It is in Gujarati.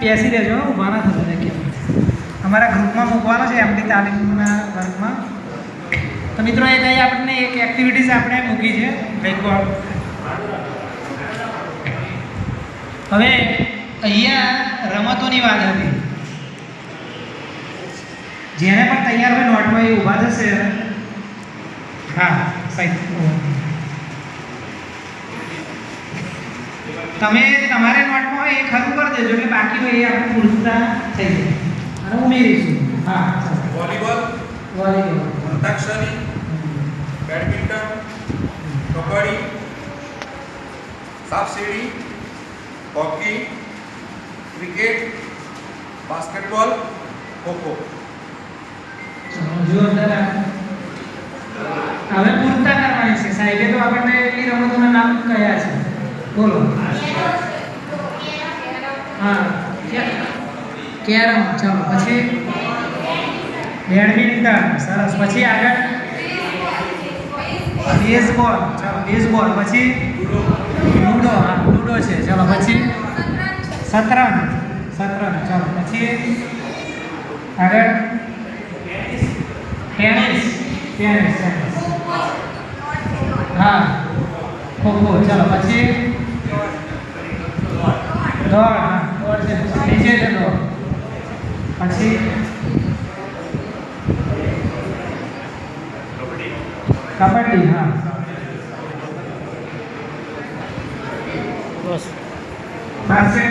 બેસી રહેજો, ઊભા ના થતો કે અમારા ગ્રુપમાં મૂકવાનો છે એમની તાલીમના વર્ગમાં. તો મિત્રો એ કંઈ આપણને એક એક્ટિવિટીઝ આપણે મૂકી છે રેકોર્ડ. હવે અહીંયા રમતોની વાત હતી. જેને પણ તૈયાર હોય નોટમાં એ ઊભા થશે. હા સાહેબ, તમે તમારે નોટમાં હોય એ ખરું કરી દેજો, એટલે બાકી હોય એ આપણે પૂછતા થઈ જાય અને ઉમેરીશું. હા, વોલીબોલ, અંતાક્ષરી, બેડમિન્ટન, કબડ્ડી, સાપસીડી, હોકી, ક્રિકેટ, બાસ્કેટબોલ, ખોખો. જોરદાર. હવે પૂરતા કરવાની છે સાહેબે તો આપણને એટલી રમતોના નામ કયા છે, બોલો. હા, કેરમ, ચાલો. પછી બેડમિન્ટન, સરસ. પછી આગળ બેઝબોલ, ચાલો બેઝબોલ. પછી લૂડો, હા લૂડો છે, ચાલો. પછી શતરંજ, ચાલો. પછી આગળ ટેનિસ, હા ખોખો, ચાલો. પછી દોડ, હા દોડ છે, નીચે છે દોડ. પછી કબડ્ડી, હા બસ. બાસ્કેટબોલ,